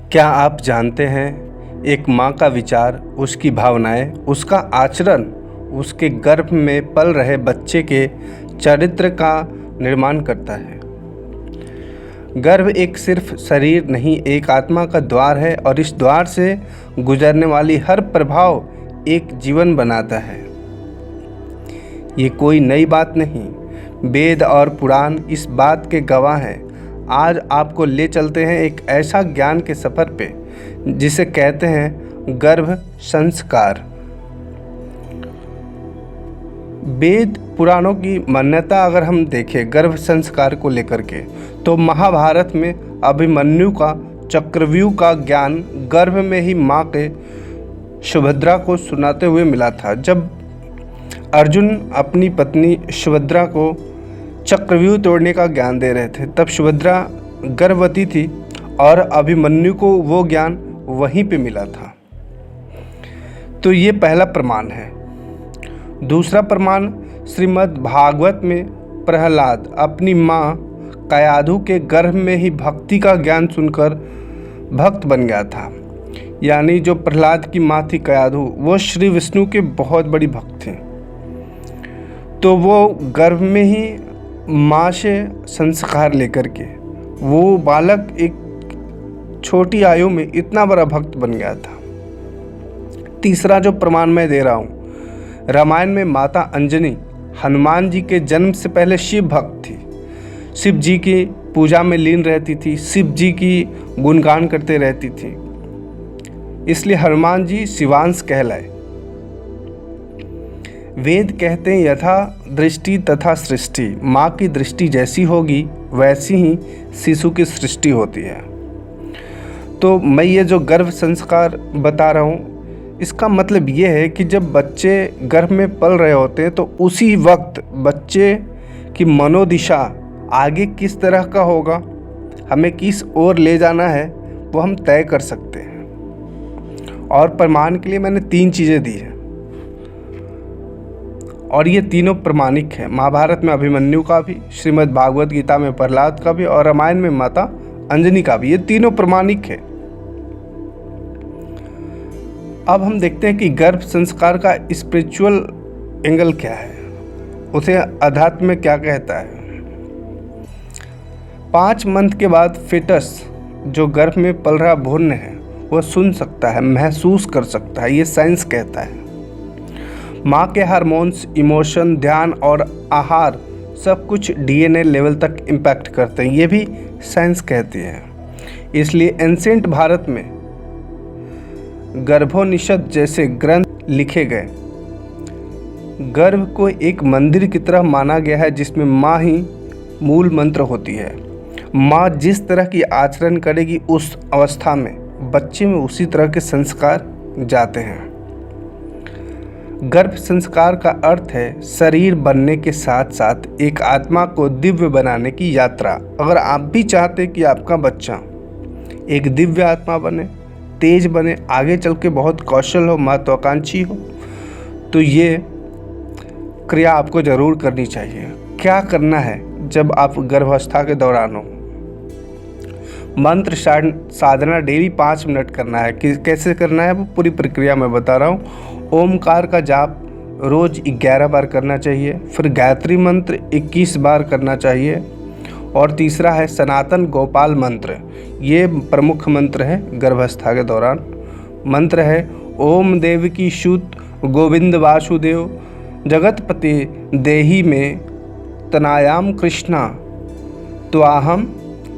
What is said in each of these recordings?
क्या आप जानते हैं, एक माँ का विचार, उसकी भावनाएं, उसका आचरण उसके गर्भ में पल रहे बच्चे के चरित्र का निर्माण करता है। गर्भ एक सिर्फ शरीर नहीं, एक आत्मा का द्वार है और इस द्वार से गुजरने वाली हर प्रभाव एक जीवन बनाता है। ये कोई नई बात नहीं, वेद और पुराण इस बात के गवाह हैं। आज आपको ले चलते हैं एक ऐसा ज्ञान के सफ़र पे जिसे कहते हैं गर्भ संस्कार। वेद पुराणों की मान्यता अगर हम देखें गर्भ संस्कार को लेकर के, तो महाभारत में अभिमन्यु का चक्रव्यूह का ज्ञान गर्भ में ही माँ के सुभद्रा को सुनाते हुए मिला था। जब अर्जुन अपनी पत्नी सुभद्रा को चक्रव्यूह तोड़ने का ज्ञान दे रहे थे, तब सुभद्रा गर्भवती थी और अभिमन्यु को वो ज्ञान वहीं पे मिला था। तो ये पहला प्रमाण है। दूसरा प्रमाण, श्रीमद् भागवत में प्रहलाद अपनी माँ कयाधु के गर्भ में ही भक्ति का ज्ञान सुनकर भक्त बन गया था। यानी जो प्रहलाद की माँ थी कयाधु, वो श्री विष्णु के बहुत बड़ी भक्त थे। तो वो गर्भ में ही माँ से संस्कार लेकर के वो बालक एक छोटी आयु में इतना बड़ा भक्त बन गया था। तीसरा जो प्रमाण मैं दे रहा हूँ, रामायण में माता अंजनी हनुमान जी के जन्म से पहले शिव भक्त थी। शिव जी की पूजा में लीन रहती थी, शिव जी की गुणगान करते रहती थी, इसलिए हनुमान जी शिवांश कहलाए। वेद कहते हैं यथा दृष्टि तथा सृष्टि, माँ की दृष्टि जैसी होगी वैसी ही शिशु की सृष्टि होती है। तो मैं ये जो गर्भ संस्कार बता रहा हूँ, इसका मतलब ये है कि जब बच्चे गर्भ में पल रहे होते हैं तो उसी वक्त बच्चे की मनोदिशा आगे किस तरह का होगा, हमें किस ओर ले जाना है, वो हम तय कर सकते हैं। और प्रमाण के लिए मैंने 3 चीज़ें दी हैं और ये तीनों प्रमाणिक है। महाभारत में अभिमन्यु का भी, श्रीमद् भागवत गीता में प्रहलाद का भी और रामायण में माता अंजनी का भी, ये तीनों प्रमाणिक है। अब हम देखते हैं कि गर्भ संस्कार का स्पिरिचुअल एंगल क्या है, उसे अध्यात्म में क्या कहता है। 5 मंथ के बाद फेटस जो गर्भ में पल रहा भ्रूण है वो सुन सकता है, महसूस कर सकता है, ये साइंस कहता है। माँ के हार्मोन्स, इमोशन, ध्यान और आहार सब कुछ डीएनए लेवल तक इम्पैक्ट करते हैं, ये भी साइंस कहती है। इसलिए एंशिएंट भारत में गर्भोनिषद जैसे ग्रंथ लिखे गए। गर्भ को एक मंदिर की तरह माना गया है जिसमें माँ ही मूल मंत्र होती है। माँ जिस तरह की आचरण करेगी उस अवस्था में बच्चे में उसी तरह के संस्कार जाते हैं। गर्भ संस्कार का अर्थ है शरीर बनने के साथ साथ एक आत्मा को दिव्य बनाने की यात्रा। अगर आप भी चाहते कि आपका बच्चा एक दिव्य आत्मा बने, तेज बने, आगे चल के बहुत कौशल हो, महत्वाकांक्षी हो, तो ये क्रिया आपको ज़रूर करनी चाहिए। क्या करना है जब आप गर्भावस्था के दौरान हो? मंत्र साधना डेली 5 मिनट करना है। कैसे करना है वो पूरी प्रक्रिया मैं बता रहा हूँ। ओमकार का जाप रोज़ 11 बार करना चाहिए, फिर गायत्री मंत्र 21 बार करना चाहिए, और तीसरा है सनातन गोपाल मंत्र। ये प्रमुख मंत्र है गर्भावस्था के दौरान। मंत्र है ओम देवकी सूत गोविंद वासुदेव जगतपति देहि में तनायाम कृष्णा त्वाहम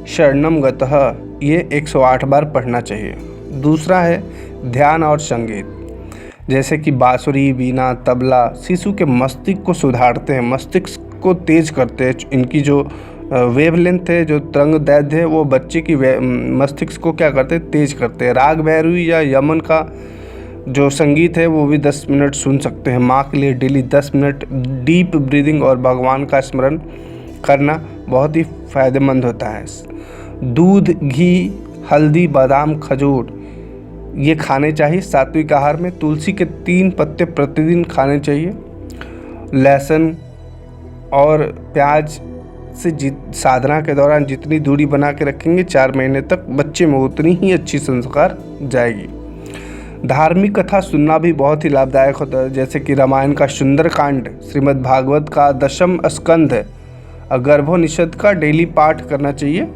शरणम गतः, ये 108 बार पढ़ना चाहिए। दूसरा है ध्यान और संगीत, जैसे कि बांसुरी, बीना, तबला शिशु के मस्तिष्क को सुधारते हैं, मस्तिष्क को तेज करते हैं। इनकी जो वेवलेंथ है, जो तरंग दैर्ध्य है, वो बच्चे की मस्तिष्क को क्या करते हैं, तेज करते हैं। राग भैरवी या यमन का जो संगीत है वो भी 10 मिनट सुन सकते हैं। माँ के लिए डेली 10 मिनट डीप ब्रीदिंग और भगवान का स्मरण करना बहुत ही फायदेमंद होता है। दूध, घी, हल्दी, बादाम, खजूर ये खाने चाहिए। सात्विक आहार में तुलसी के 3 पत्ते प्रतिदिन खाने चाहिए। लहसुन और प्याज से साधना के दौरान जितनी दूरी बना के रखेंगे 4 महीने तक बच्चे में उतनी ही अच्छी संस्कार जाएगी। धार्मिक कथा सुनना भी बहुत ही लाभदायक होता है, जैसे कि रामायण का सुंदरकांड, श्रीमद् भागवत का 10वां स्कंध, गर्भोपनिषद का डेली पाठ करना चाहिए।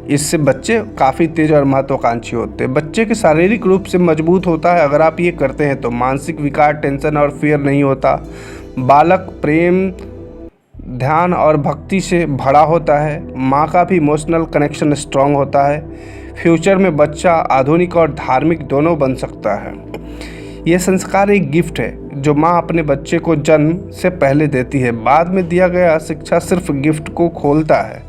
इससे बच्चे काफ़ी तेज और महत्वाकांक्षी होते हैं। बच्चे के शारीरिक रूप से मजबूत होता है अगर आप ये करते हैं तो। मानसिक विकार, टेंशन और फियर नहीं होता। बालक प्रेम, ध्यान और भक्ति से भरा होता है। माँ का भी इमोशनल कनेक्शन स्ट्रांग होता है। फ्यूचर में बच्चा आधुनिक और धार्मिक दोनों बन सकता है। यह संस्कार एक गिफ्ट है जो माँ अपने बच्चे को जन्म से पहले देती है। बाद में दिया गया शिक्षा सिर्फ गिफ्ट को खोलता है,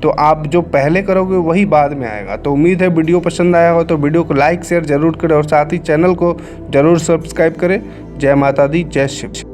तो आप जो पहले करोगे वही बाद में आएगा। तो उम्मीद है वीडियो पसंद आया हो तो वीडियो को लाइक शेयर जरूर करें और साथ ही चैनल को जरूर सब्सक्राइब करें। जय माता दी, जय शिव।